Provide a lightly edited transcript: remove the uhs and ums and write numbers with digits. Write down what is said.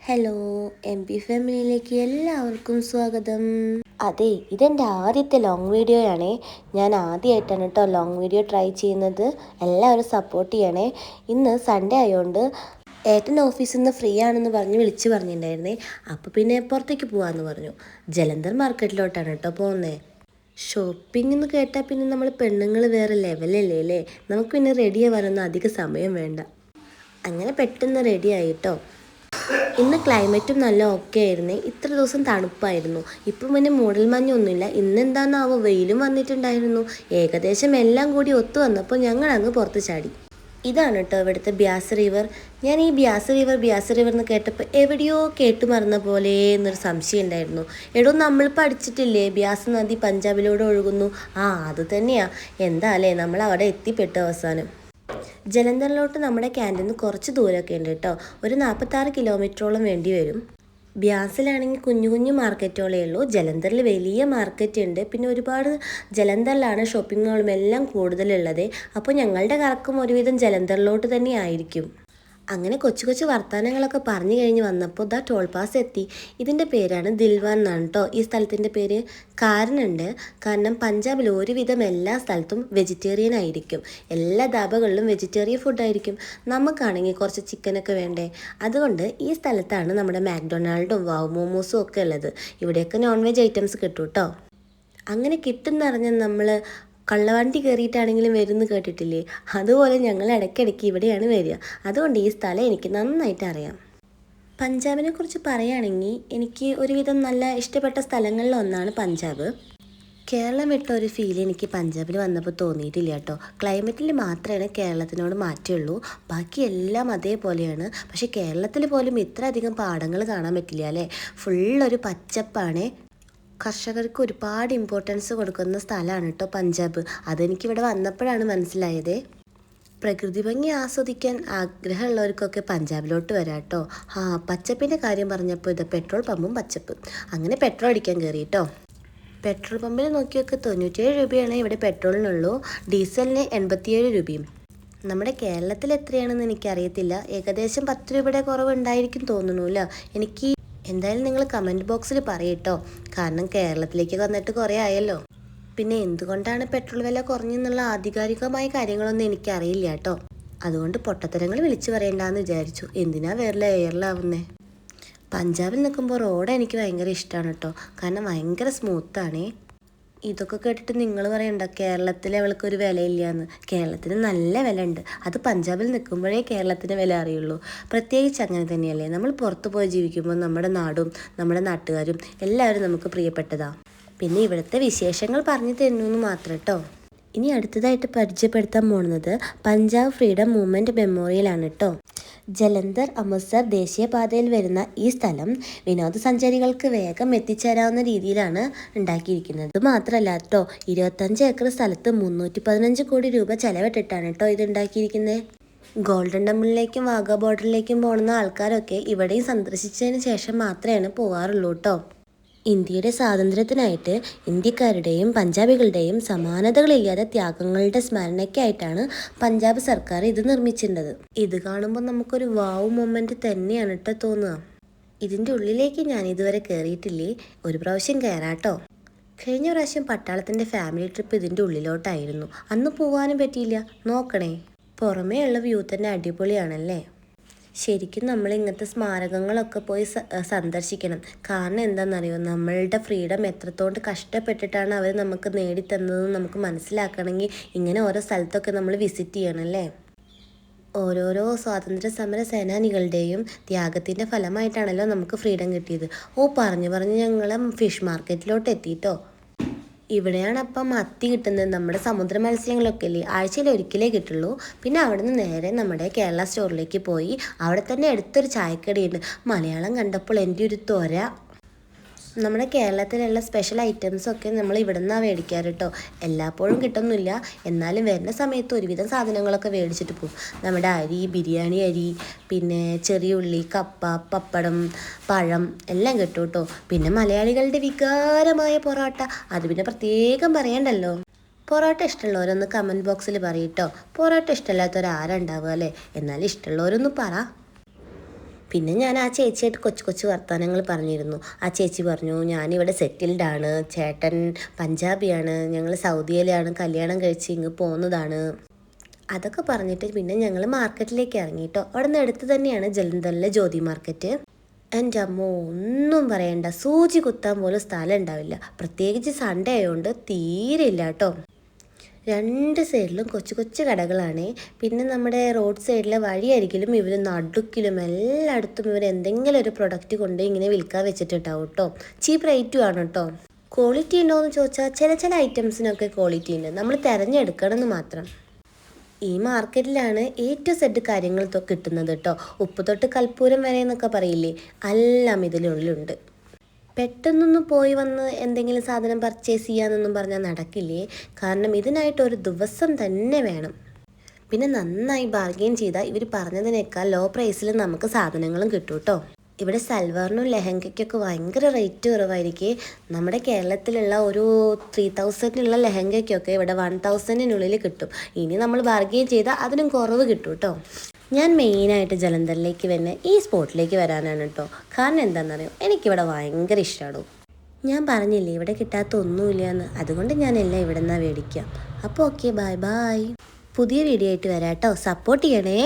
Hello, M P ഫാമിലിയിലേക്ക് എല്ലാവർക്കും സ്വാഗതം. അതെ, ഇതെൻ്റെ ആദ്യത്തെ ലോങ് വീഡിയോയാണേ. ഞാൻ ആദ്യമായിട്ടാണ് കേട്ടോ ലോങ് വീഡിയോ ട്രൈ ചെയ്യുന്നത്. എല്ലാവരും സപ്പോർട്ട് ചെയ്യണേ. ഇന്ന് സൺഡേ ആയതുകൊണ്ട് ഏട്ടൻ ഓഫീസിൽ നിന്ന് ഫ്രീ ആണെന്ന് പറഞ്ഞ് വിളിച്ച് പറഞ്ഞിട്ടുണ്ടായിരുന്നേ. അപ്പോൾ പിന്നെ പുറത്തേക്ക് പോകാമെന്ന് പറഞ്ഞു. ജലന്ധർ മാർക്കറ്റിലോട്ടാണ് കേട്ടോ പോകുന്നത്. ഷോപ്പിംഗ് എന്ന് കേട്ടാൽ പിന്നെ നമ്മൾ പെണ്ണുങ്ങൾ വേറെ ലെവലല്ലേ അല്ലേ. നമുക്ക് പിന്നെ റെഡി ആവാനൊന്നും അധികം സമയം വേണ്ട. അങ്ങനെ പെട്ടെന്ന് റെഡി ആയിട്ടോ. ഇന്ന് ക്ലൈമറ്റും നല്ല ഓക്കെ ആയിരുന്നേ. ഇത്ര ദിവസം തണുപ്പായിരുന്നു. ഇപ്പം പിന്നെ മൂടൽമഞ്ഞൊന്നുമില്ല. ഇന്നെന്താണെന്നാവോ വെയിലും വന്നിട്ടുണ്ടായിരുന്നു. ഏകദേശം എല്ലാം കൂടി ഒത്തു വന്നപ്പോൾ ഞങ്ങൾ അങ്ങ് പുറത്ത് ചാടി. ഇതാണ് കേട്ടോ ഇവിടുത്തെ ബ്യാസ് റിവർ. ഞാൻ ഈ ബ്യാസ് റിവർ എന്ന് കേട്ടപ്പോൾ എവിടെയോ കേട്ടു മറന്ന പോലെ എന്നൊരു സംശയം ഉണ്ടായിരുന്നു. എടോ, നമ്മൾ പഠിച്ചിട്ടില്ലേ ബ്യാസ് നദി പഞ്ചാബിലൂടെ ഒഴുകുന്നു? അത് തന്നെയാ. എന്താ അല്ലേ, നമ്മൾ അവിടെ എത്തിപ്പെട്ടു അവസാനം. ജലന്ധറിലോട്ട് നമ്മുടെ ക്യാൻറ്റീനിൽ നിന്ന് കുറച്ച് ദൂരമൊക്കെ ഉണ്ട് കേട്ടോ. ഒരു 46 കിലോമീറ്ററോളം വേണ്ടി വരും. ബ്യാസിലാണെങ്കിൽ കുഞ്ഞു കുഞ്ഞു മാർക്കറ്റുകളേ ഉള്ളൂ. ജലന്ധറിൽ വലിയ മാർക്കറ്റ് ഉണ്ട്. പിന്നെ ഒരുപാട് ജലന്ധറിലാണ് ഷോപ്പിംഗ് മാളും എല്ലാം കൂടുതലുള്ളത്. അപ്പോൾ ഞങ്ങളുടെ കറക്കം ഒരുവിധം ജലന്ധറിലോട്ട് തന്നെ ആയിരിക്കും. അങ്ങനെ കൊച്ചു കൊച്ചു വർത്തമാനങ്ങളൊക്കെ പറഞ്ഞു കഴിഞ്ഞ് വന്നപ്പോൾ ടോൾ പാസ് എത്തി. ഇതിൻ്റെ പേരാണ് ദിൽവാൻ എന്നാണ് കേട്ടോ ഈ സ്ഥലത്തിൻ്റെ പേര്. കാരണം പഞ്ചാബിൽ ഒരുവിധം എല്ലാ സ്ഥലത്തും വെജിറ്റേറിയൻ ആയിരിക്കും. എല്ലാ ധാബകളിലും വെജിറ്റേറിയൻ ഫുഡായിരിക്കും. നമുക്കാണെങ്കിൽ കുറച്ച് ചിക്കനൊക്കെ വേണ്ടേ. അതുകൊണ്ട് ഈ സ്ഥലത്താണ് നമ്മുടെ മാക്ഡൊണാൾഡും വാവ് മോമോസും ഒക്കെ ഉള്ളത്. ഇവിടെയൊക്കെ നോൺ വെജ് ഐറ്റംസ് കിട്ടും കേട്ടോ. അങ്ങനെ കിട്ടുന്നറിഞ്ഞ നമ്മൾ കള്ളവണ്ടി കയറിയിട്ടാണെങ്കിലും വരുമെന്ന് കേട്ടിട്ടില്ലേ? അതുപോലെ ഞങ്ങൾ ഇടയ്ക്കിടയ്ക്ക് ഇവിടെയാണ് വരിക. അതുകൊണ്ട് ഈ സ്ഥലം എനിക്ക് നന്നായിട്ട് അറിയാം. പഞ്ചാബിനെ കുറിച്ച് പറയുകയാണെങ്കിൽ എനിക്ക് ഒരുവിധം നല്ല ഇഷ്ടപ്പെട്ട സ്ഥലങ്ങളിലൊന്നാണ് പഞ്ചാബ്. കേരളം വിട്ട ഒരു ഫീൽ എനിക്ക് പഞ്ചാബിൽ വന്നപ്പോൾ തോന്നിയിട്ടില്ല കേട്ടോ. ക്ലൈമറ്റിൽ മാത്രമേ കേരളത്തിനോട് മാറ്റമുള്ളൂ. ബാക്കി എല്ലാം അതേപോലെയാണ്. പക്ഷേ കേരളത്തിൽ പോലും ഇത്ര അധികം പാടങ്ങൾ കാണാൻ പറ്റില്ല അല്ലേ. ഫുള്ളൊരു പച്ചപ്പാണ്. കർഷകർക്ക് ഒരുപാട് ഇമ്പോർട്ടൻസ് കൊടുക്കുന്ന സ്ഥലമാണ് കേട്ടോ പഞ്ചാബ്. അതെനിക്കിവിടെ വന്നപ്പോഴാണ് മനസ്സിലായത്. പ്രകൃതി ഭംഗി ആസ്വദിക്കാൻ ആഗ്രഹമുള്ളവർക്കൊക്കെ പഞ്ചാബിലോട്ട് വരാം കേട്ടോ. പച്ചപ്പിൻ്റെ കാര്യം പറഞ്ഞപ്പോൾ ഇത് പെട്രോൾ പമ്പും പച്ചപ്പ്. അങ്ങനെ പെട്രോൾ അടിക്കാൻ കയറി കേട്ടോ. പെട്രോൾ പമ്പിൽ നോക്കിയൊക്കെ 97 രൂപയാണ് ഇവിടെ പെട്രോളിനുള്ളൂ. ഡീസലിന് 87 രൂപയും. നമ്മുടെ കേരളത്തിൽ എത്രയാണെന്ന് എനിക്കറിയത്തില്ല. ഏകദേശം 10 രൂപയുടെ കുറവുണ്ടായിരിക്കും തോന്നുന്നില്ല എനിക്ക്. എന്തായാലും നിങ്ങൾ കമൻറ്റ് ബോക്സിൽ പറയട്ടോ. കാരണം കേരളത്തിലേക്ക് വന്നിട്ട് കുറേ ആയല്ലോ. പിന്നെ എന്തുകൊണ്ടാണ് പെട്രോൾ വില കുറഞ്ഞെന്നുള്ള ആധികാരികമായ കാര്യങ്ങളൊന്നും എനിക്കറിയില്ല കേട്ടോ. അതുകൊണ്ട് പൊട്ടത്തരങ്ങൾ വിളിച്ചു പറയണ്ടെന്ന് വിചാരിച്ചു. എന്തിനാ വേറെ എയറിലാവുന്നേ. പഞ്ചാബിൽ നിൽക്കുമ്പോൾ റോഡ് എനിക്ക് ഭയങ്കര ഇഷ്ടമാണ് കേട്ടോ. കാരണം ഭയങ്കര സ്മൂത്താണേ. ഇതൊക്കെ കേട്ടിട്ട് നിങ്ങൾ പറയണ്ട കേരളത്തിലെ അവൾക്കൊരു വിലയില്ലയെന്ന്. കേരളത്തിന് നല്ല വില ഉണ്ട്. അത് പഞ്ചാബിൽ നിൽക്കുമ്പോഴേ കേരളത്തിന് വില അറിയുള്ളൂ. പ്രത്യേകിച്ച് അങ്ങനെ തന്നെയല്ലേ. നമ്മൾ പുറത്ത് പോയി ജീവിക്കുമ്പോൾ നമ്മുടെ നാടും നമ്മുടെ നാട്ടുകാരും എല്ലാവരും നമുക്ക് പ്രിയപ്പെട്ടതാണ്. പിന്നെ ഇവിടുത്തെ വിശേഷങ്ങൾ പറഞ്ഞു തരുന്നു മാത്രം കേട്ടോ. ഇനി അടുത്തതായിട്ട് പരിചയപ്പെടുത്താൻ പോകുന്നത് പഞ്ചാബ് ഫ്രീഡം മൂവ്മെൻറ്റ് മെമ്മോറിയലാണ് കേട്ടോ. ജലന്ധർ അമൃത്സർ ദേശീയപാതയിൽ വരുന്ന ഈ സ്ഥലം വിനോദസഞ്ചാരികൾക്ക് വേഗം എത്തിച്ചേരാവുന്ന രീതിയിലാണ് ഉണ്ടാക്കിയിരിക്കുന്നത്. ഇത് മാത്രമല്ല കേട്ടോ, 25 ഏക്കർ സ്ഥലത്ത് 315 കോടി രൂപ ചെലവിട്ടിട്ടാണ് കേട്ടോ ഇത് ഉണ്ടാക്കിയിരിക്കുന്നത്. ഗോൾഡൻ ടെമ്പിളിലേക്കും വാഗ ബോർഡറിലേക്കും പോകുന്ന ആൾക്കാരൊക്കെ ഇവിടെയും സന്ദർശിച്ചതിന് ശേഷം മാത്രമേ പോകാറുള്ളൂ കേട്ടോ. ഇന്ത്യയുടെ സ്വാതന്ത്ര്യത്തിനായിട്ട് ഇന്ത്യക്കാരുടെയും പഞ്ചാബികളുടെയും സമാനതകളില്ലാതെ ത്യാഗങ്ങളുടെ സ്മരണയ്ക്കായിട്ടാണ് പഞ്ചാബ് സർക്കാർ ഇത് നിർമ്മിച്ചിട്ടുള്ളത്. ഇത് കാണുമ്പോൾ നമുക്കൊരു വാവ് മൊമെൻറ്റ് തന്നെയാണ് കേട്ടോ തോന്നുക. ഇതിൻ്റെ ഉള്ളിലേക്ക് ഞാൻ ഇതുവരെ കയറിയിട്ടില്ലേ. ഒരു പ്രാവശ്യം കയറാട്ടോ. കഴിഞ്ഞ പ്രാവശ്യം പട്ടാളത്തിൻ്റെ ഫാമിലി ട്രിപ്പ് ഇതിൻ്റെ ഉള്ളിലോട്ടായിരുന്നു. അന്ന് പോകാനും പറ്റിയില്ല. നോക്കണേ, പുറമേ ഉള്ള വ്യൂ തന്നെ അടിപൊളിയാണല്ലേ. ശരിക്കും നമ്മൾ ഇങ്ങനത്തെ സ്മാരകങ്ങളൊക്കെ പോയി സന്ദർശിക്കണം. കാരണം എന്താണെന്നറിയോ, നമ്മളുടെ ഫ്രീഡം എത്രത്തോണ്ട് കഷ്ടപ്പെട്ടിട്ടാണ് അവർ നമുക്ക് നേടിത്തന്നതെന്ന് നമുക്ക് മനസ്സിലാക്കണമെങ്കിൽ ഇങ്ങനെ ഓരോ സ്ഥലത്തൊക്കെ നമ്മൾ വിസിറ്റ് ചെയ്യണമല്ലേ. ഓരോരോ സ്വാതന്ത്ര്യ സമര സേനാനികളുടെയും ത്യാഗത്തിൻ്റെ ഫലമായിട്ടാണല്ലോ നമുക്ക് ഫ്രീഡം കിട്ടിയത്. പറഞ്ഞ് ഞങ്ങൾ ഫിഷ് മാർക്കറ്റിലോട്ട് എത്തിയിട്ടോ. ഇവിടെയാണ് അപ്പം മത്തി കിട്ടുന്നത്. നമ്മുടെ സമുദ്ര മത്സ്യങ്ങളൊക്കെ അല്ലേ ആഴ്ചയിൽ ഒരിക്കലേ കിട്ടുള്ളൂ. പിന്നെ അവിടെ നിന്ന് നേരെ നമ്മുടെ കേരള സ്റ്റോറിലേക്ക് പോയി. അവിടെ തന്നെ അടുത്തൊരു ചായക്കടയുണ്ട്. മലയാളം കണ്ടപ്പോൾ എൻ്റെ ഒരു ത്വര. നമ്മുടെ കേരളത്തിലുള്ള സ്പെഷ്യൽ ഐറ്റംസൊക്കെ നമ്മൾ ഇവിടെ നിന്നാണ് മേടിക്കാറ് കേട്ടോ. എല്ലായ്പ്പോഴും കിട്ടുന്നില്ല. എന്നാലും വരുന്ന സമയത്ത് ഒരുവിധം സാധനങ്ങളൊക്കെ മേടിച്ചിട്ട് പോകും. നമ്മുടെ അരി, ബിരിയാണി അരി, പിന്നെ ചെറിയ ഉള്ളി, കപ്പ, പപ്പടം, പഴം എല്ലാം കിട്ടും കേട്ടോ. പിന്നെ മലയാളികളുടെ വികാരമായ പൊറോട്ട, അത് പിന്നെ പ്രത്യേകം പറയണ്ടല്ലോ. പൊറോട്ട ഇഷ്ടമുള്ളവരൊന്ന് കമൻറ്റ് ബോക്സിൽ പറയട്ടോ. പൊറോട്ട ഇഷ്ടമില്ലാത്തവരാരുണ്ടാവുക അല്ലേ. എന്നാലും ഇഷ്ടമുള്ളവരൊന്ന് പറ. പിന്നെ ഞാൻ ആ ചേച്ചിയായിട്ട് കൊച്ചു കൊച്ചു വർത്തമാനങ്ങൾ പറഞ്ഞിരുന്നു. ആ ചേച്ചി പറഞ്ഞു, ഞാനിവിടെ സെറ്റിൽഡാണ്, ചേട്ടൻ പഞ്ചാബിയാണ്, ഞങ്ങൾ സൗദിയിലാണ് കല്യാണം കഴിച്ച് ഇങ്ങ് പോകുന്നതാണ്. അതൊക്കെ പറഞ്ഞിട്ട് പിന്നെ ഞങ്ങൾ മാർക്കറ്റിലേക്ക് ഇറങ്ങി കേട്ടോ. അവിടെ നിന്ന് അടുത്ത് തന്നെയാണ് ജലന്ധറിലെ ജ്യോതി മാർക്കറ്റ്. എൻ്റെ അമ്മോ ഒന്നും പറയണ്ട, സൂചി കുത്താൻ പോലും സ്ഥലം ഉണ്ടാവില്ല. പ്രത്യേകിച്ച് സൺഡേ ആയതുകൊണ്ട് തീരെ ഇല്ല കേട്ടോ. രണ്ട് സൈഡിലും കൊച്ചു കൊച്ചു കടകളാണ്. പിന്നെ നമ്മുടെ റോഡ് സൈഡിലെ വഴിയായിരിക്കലും ഇവർ നടുക്കിലും എല്ലായിടത്തും ഇവർ എന്തെങ്കിലും ഒരു പ്രൊഡക്റ്റ് കൊണ്ട് ഇങ്ങനെ വിൽക്കാൻ വെച്ചിട്ടുണ്ടാവും കേട്ടോ. ചീപ്പ് റേറ്റും ആണ് കേട്ടോ. ക്വാളിറ്റി ഉണ്ടോ എന്ന് ചോദിച്ചാൽ ചില ഐറ്റംസിനൊക്കെ ക്വാളിറ്റി ഉണ്ട്, നമ്മൾ തിരഞ്ഞെടുക്കണം എന്ന് മാത്രം. ഈ മാർക്കറ്റിലാണ് ഏറ്റവും സെഡ് കാര്യങ്ങൾ കിട്ടുന്നത് കേട്ടോ. ഉപ്പ് തൊട്ട് കൽപ്പൂരം വരെ എന്നൊക്കെ പറയില്ലേ, എല്ലാം ഇതിനുള്ളിലുണ്ട്. പെട്ടെന്നൊന്നും പോയി വന്ന് എന്തെങ്കിലും സാധനം പർച്ചേസ് ചെയ്യാന്നൊന്നും പറഞ്ഞാൽ നടക്കില്ലേ, കാരണം ഇതിനായിട്ടൊരു ദിവസം തന്നെ വേണം. പിന്നെ നന്നായി ബാർഗെയിൻ ചെയ്താൽ ഇവർ പറഞ്ഞതിനേക്കാൾ ലോ പ്രൈസിൽ നമുക്ക് സാധനങ്ങളും കിട്ടും കേട്ടോ. ഇവിടെ സൽവാറിനും ലെഹങ്കയ്ക്കൊക്കെ ഭയങ്കര റേറ്റ് കുറവായിരിക്കും. നമ്മുടെ കേരളത്തിലുള്ള ഒരു 3000 ലെഹങ്കയ്ക്കൊക്കെ ഇവിടെ 1000 കിട്ടും. ഇനി നമ്മൾ ബാർഗെയിൻ ചെയ്താൽ അതിനും കുറവ് കിട്ടും കേട്ടോ. ഞാൻ മെയിനായിട്ട് ജലന്ധറിലേക്ക് വരുന്ന ഈ സ്പോട്ടിലേക്ക് വരാനാണ് കേട്ടോ. കാരണം എന്താണെന്നറിയോ, എനിക്കിവിടെ ഭയങ്കര ഇഷ്ടമാണ്. ഞാൻ പറഞ്ഞില്ലേ ഇവിടെ കിട്ടാത്ത ഒന്നുമില്ല എന്ന്, അതുകൊണ്ട് ഞാൻ എല്ലാം ഇവിടെ നിന്നാണ് മേടിക്കുക. അപ്പോൾ ഓക്കെ, ബൈ ബൈ. പുതിയ വീഡിയോ ആയിട്ട് വരാം കേട്ടോ. സപ്പോർട്ട് ചെയ്യണേ.